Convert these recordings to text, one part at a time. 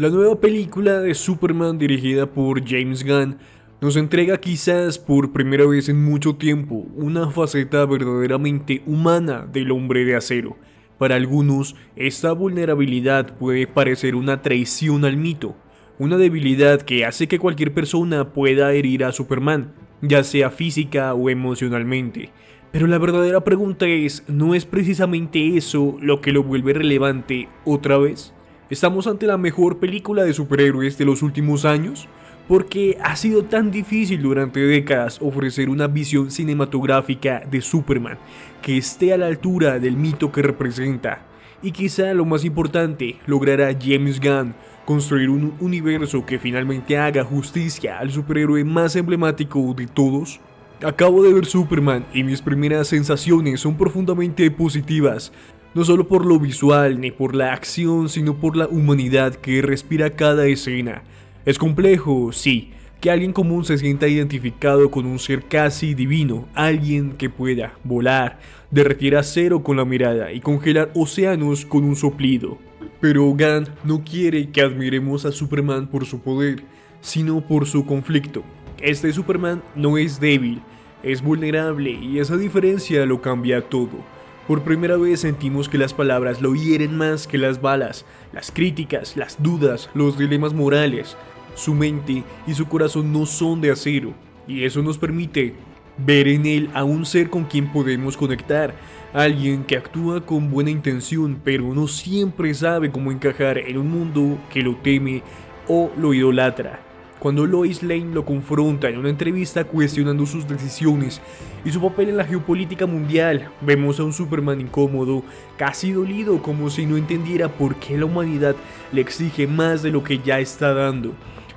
La nueva película de Superman dirigida por James Gunn nos entrega quizás por primera vez en mucho tiempo una faceta verdaderamente humana del hombre de acero. Para algunos, esta vulnerabilidad puede parecer una traición al mito, una debilidad que hace que cualquier persona pueda herir a Superman, ya sea física o emocionalmente. Pero la verdadera pregunta es, ¿no es precisamente eso lo que lo vuelve relevante otra vez? ¿Estamos ante la mejor película de superhéroes de los últimos años? Porque ha sido tan difícil durante décadas ofrecer una visión cinematográfica de Superman que esté a la altura del mito que representa. Y quizá lo más importante, lograr a James Gunn construir un universo que finalmente haga justicia al superhéroe más emblemático de todos. Acabo de ver Superman y mis primeras sensaciones son profundamente positivas. No solo por lo visual ni por la acción, sino por la humanidad que respira cada escena. Es complejo, sí, que alguien común se sienta identificado con un ser casi divino, alguien que pueda volar, derretir acero con la mirada y congelar océanos con un soplido. Pero Gunn no quiere que admiremos a Superman por su poder, sino por su conflicto. Este Superman no es débil, es vulnerable y esa diferencia lo cambia todo. Por primera vez sentimos que las palabras lo hieren más que las balas, las críticas, las dudas, los dilemas morales. Su mente y su corazón no son de acero, y eso nos permite ver en él a un ser con quien podemos conectar, alguien que actúa con buena intención, pero no siempre sabe cómo encajar en un mundo que lo teme o lo idolatra. Cuando Lois Lane lo confronta en una entrevista cuestionando sus decisiones y su papel en la geopolítica mundial, vemos a un Superman incómodo, casi dolido, como si no entendiera por qué la humanidad le exige más de lo que ya está dando.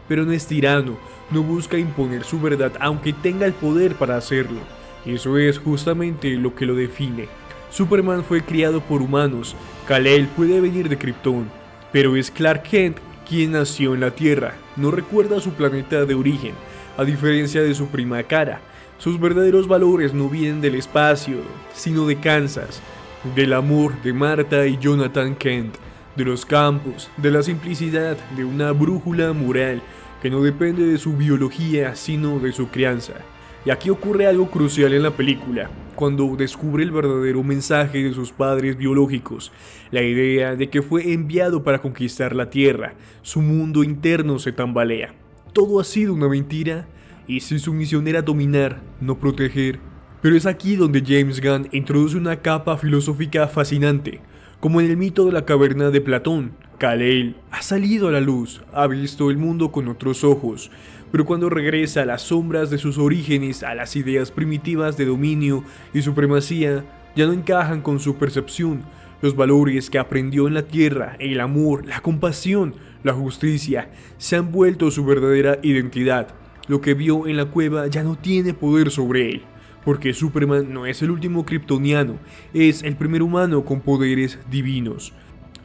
Pero no es tirano, no busca imponer su verdad aunque tenga el poder para hacerlo. Y eso es justamente lo que lo define. Superman fue criado por humanos, Kal-El puede venir de Krypton, pero es Clark Kent quien nació en la Tierra, no recuerda su planeta de origen, a diferencia de su prima Kara. Sus verdaderos valores no vienen del espacio, sino de Kansas, del amor de Martha y Jonathan Kent, de los campos, de la simplicidad de una brújula moral que no depende de su biología, sino de su crianza. Y aquí ocurre algo crucial en la película, cuando descubre el verdadero mensaje de sus padres biológicos, la idea de que fue enviado para conquistar la Tierra. Su mundo interno se tambalea. Todo ha sido una mentira, y si su misión era dominar, no proteger. Pero es aquí donde James Gunn introduce una capa filosófica fascinante, como en el mito de la caverna de Platón. Kal-El ha salido a la luz, ha visto el mundo con otros ojos, pero cuando regresa a las sombras de sus orígenes, a las ideas primitivas de dominio y supremacía, ya no encajan con su percepción. Los valores que aprendió en la Tierra, el amor, la compasión, la justicia, se han vuelto su verdadera identidad. Lo que vio en la cueva ya no tiene poder sobre él, porque Superman no es el último kryptoniano, es el primer humano con poderes divinos.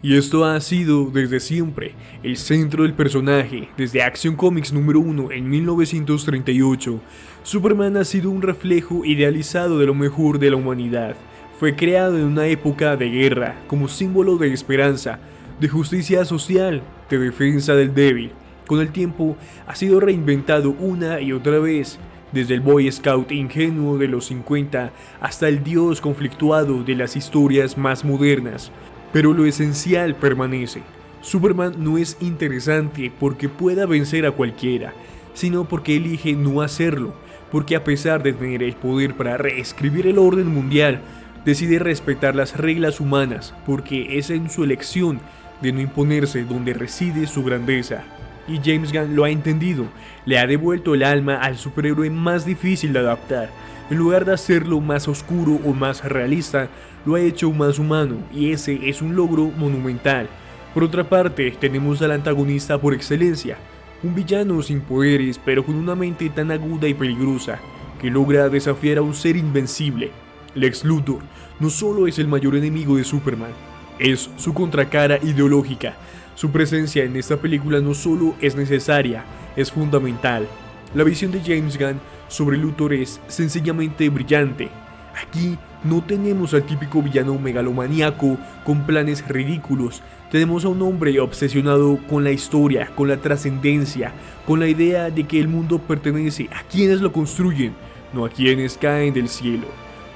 Y esto ha sido desde siempre el centro del personaje. Desde Action Comics número 1 en 1938, Superman ha sido un reflejo idealizado de lo mejor de la humanidad. Fue creado en una época de guerra, como símbolo de esperanza, de justicia social, de defensa del débil. Con el tiempo ha sido reinventado una y otra vez, desde el Boy Scout ingenuo de los 50 hasta el dios conflictuado de las historias más modernas. Pero lo esencial permanece. Superman no es interesante porque pueda vencer a cualquiera, sino porque elige no hacerlo, porque a pesar de tener el poder para reescribir el orden mundial, decide respetar las reglas humanas, porque es en su elección de no imponerse donde reside su grandeza. Y James Gunn lo ha entendido, le ha devuelto el alma al superhéroe más difícil de adaptar. En lugar de hacerlo más oscuro o más realista, lo ha hecho más humano, y ese es un logro monumental. Por otra parte, tenemos al antagonista por excelencia, un villano sin poderes pero con una mente tan aguda y peligrosa, que logra desafiar a un ser invencible. Lex Luthor no solo es el mayor enemigo de Superman, es su contracara ideológica. Su presencia en esta película no solo es necesaria, es fundamental. La visión de James Gunn sobre Luthor es sencillamente brillante. Aquí no tenemos al típico villano megalomaníaco con planes ridículos, Tenemos a un hombre obsesionado con la historia, con la trascendencia, con la idea de que el mundo pertenece a quienes lo construyen, no a quienes caen del cielo.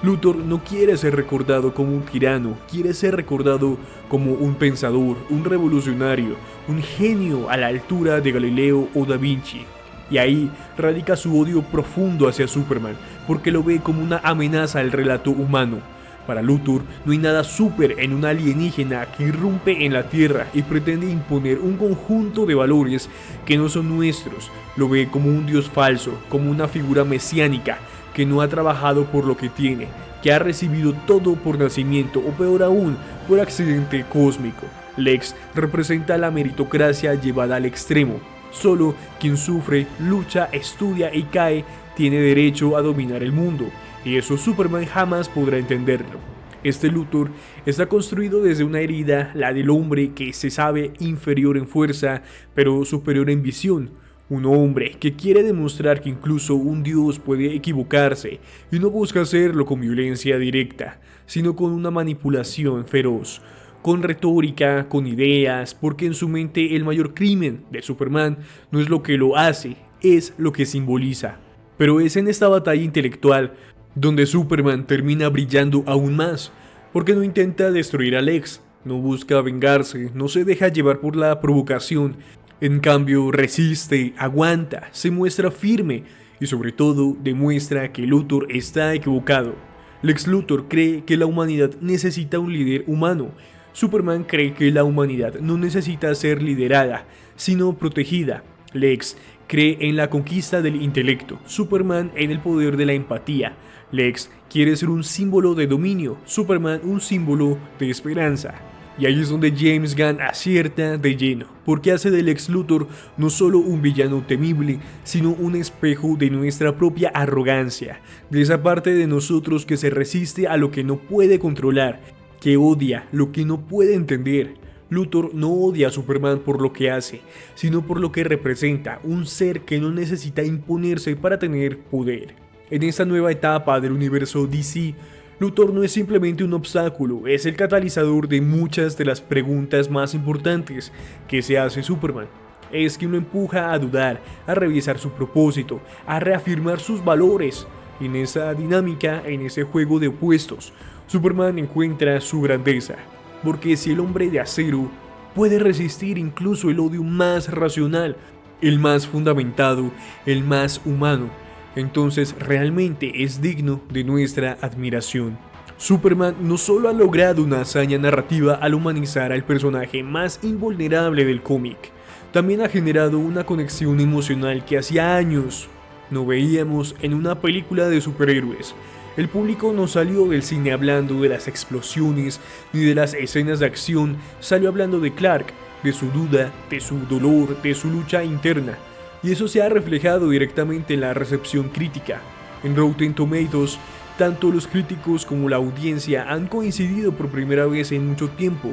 Luthor no quiere ser recordado como un tirano, quiere ser recordado como un pensador, un revolucionario, un genio a la altura de Galileo o Da Vinci. Y ahí radica su odio profundo hacia Superman, porque lo ve como una amenaza al relato humano. Para Luthor no hay nada súper en un alienígena que irrumpe en la Tierra y pretende imponer un conjunto de valores que no son nuestros. Lo ve como un dios falso, como una figura mesiánica, que no ha trabajado por lo que tiene, que ha recibido todo por nacimiento o peor aún, por accidente cósmico. Lex representa la meritocracia llevada al extremo. Solo quien sufre, lucha, estudia y cae tiene derecho a dominar el mundo, y eso Superman jamás podrá entenderlo. Este Luthor está construido desde una herida, la del hombre que se sabe inferior en fuerza, pero superior en visión. Un hombre que quiere demostrar que incluso un dios puede equivocarse y no busca hacerlo con violencia directa, sino con una manipulación feroz, con retórica, con ideas, porque en su mente el mayor crimen de Superman no es lo que lo hace, es lo que simboliza. Pero es en esta batalla intelectual donde Superman termina brillando aún más, porque no intenta destruir a Lex, no busca vengarse, no se deja llevar por la provocación. En cambio, resiste, aguanta, se muestra firme y sobre todo demuestra que Luthor está equivocado. Lex Luthor cree que la humanidad necesita un líder humano. Superman cree que la humanidad no necesita ser liderada, sino protegida. Lex cree en la conquista del intelecto, Superman en el poder de la empatía. Lex quiere ser un símbolo de dominio, Superman un símbolo de esperanza. Y ahí es donde James Gunn acierta de lleno, porque hace del Lex Luthor no solo un villano temible, sino un espejo de nuestra propia arrogancia, de esa parte de nosotros que se resiste a lo que no puede controlar, que odia lo que no puede entender. Luthor no odia a Superman por lo que hace, sino por lo que representa, un ser que no necesita imponerse para tener poder. En esta nueva etapa del universo DC, Luthor no es simplemente un obstáculo, es el catalizador de muchas de las preguntas más importantes que se hace Superman. Es quien lo empuja a dudar, a revisar su propósito, a reafirmar sus valores. En esa dinámica, en ese juego de opuestos, Superman encuentra su grandeza. Porque si el hombre de acero puede resistir incluso el odio más racional, el más fundamentado, el más humano, entonces realmente es digno de nuestra admiración. Superman no solo ha logrado una hazaña narrativa al humanizar al personaje más invulnerable del cómic, también ha generado una conexión emocional que hacía años no veíamos en una película de superhéroes. El público no salió del cine hablando de las explosiones ni de las escenas de acción, salió hablando de Clark, de su duda, de su dolor, de su lucha interna. Y eso se ha reflejado directamente en la recepción crítica. En Rotten Tomatoes, tanto los críticos como la audiencia han coincidido por primera vez en mucho tiempo.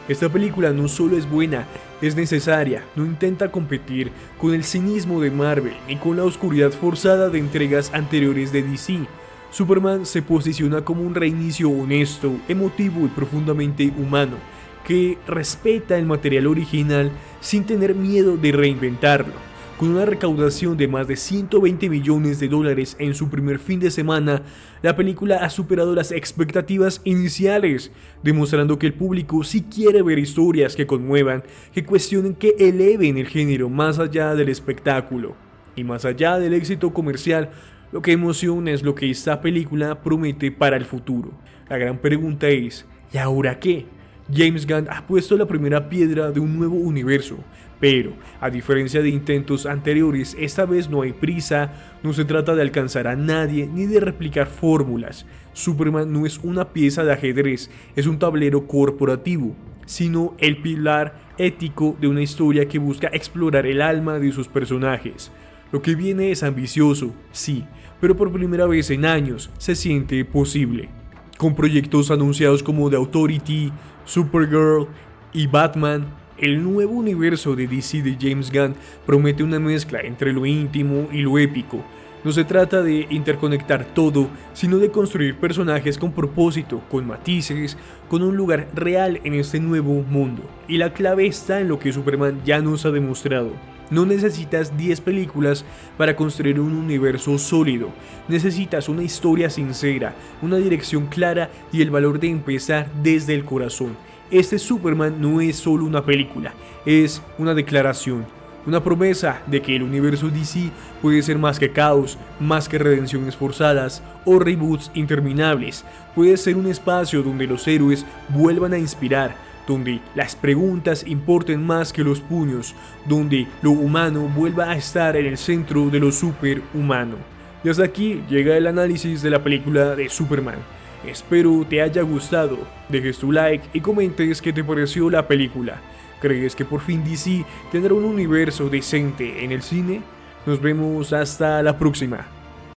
Esta película no solo es buena, es necesaria, no intenta competir con el cinismo de Marvel ni con la oscuridad forzada de entregas anteriores de DC. Superman se posiciona como un reinicio honesto, emotivo y profundamente humano, que respeta el material original sin tener miedo de reinventarlo. Con una recaudación de más de 120 millones de dólares en su primer fin de semana, la película ha superado las expectativas iniciales, demostrando que el público sí quiere ver historias que conmuevan, que cuestionen, que eleven el género más allá del espectáculo. Y más allá del éxito comercial, lo que emociona es lo que esta película promete para el futuro. La gran pregunta es, ¿y ahora qué? James Gunn ha puesto la primera piedra de un nuevo universo, pero, a diferencia de intentos anteriores, esta vez no hay prisa, no se trata de alcanzar a nadie ni de replicar fórmulas. Superman no es una pieza de ajedrez, es un tablero corporativo, sino el pilar ético de una historia que busca explorar el alma de sus personajes. Lo que viene es ambicioso, sí, pero por primera vez en años se siente posible. Con proyectos anunciados como The Authority, Supergirl y Batman, el nuevo universo de DC de James Gunn promete una mezcla entre lo íntimo y lo épico. No se trata de interconectar todo, sino de construir personajes con propósito, con matices, con un lugar real en este nuevo mundo. Y la clave está en lo que Superman ya nos ha demostrado. No necesitas 10 películas para construir un universo sólido, necesitas una historia sincera, una dirección clara y el valor de empezar desde el corazón. Este Superman no es solo una película, es una declaración. Una promesa de que el universo DC puede ser más que caos, más que redenciones forzadas o reboots interminables. Puede ser un espacio donde los héroes vuelvan a inspirar, donde las preguntas importen más que los puños, donde lo humano vuelva a estar en el centro de lo superhumano. Y hasta aquí llega el análisis de la película de Superman. Espero te haya gustado, dejes tu like y comentes qué te pareció la película. ¿Crees que por fin DC tendrá un universo decente en el cine? Nos vemos hasta la próxima.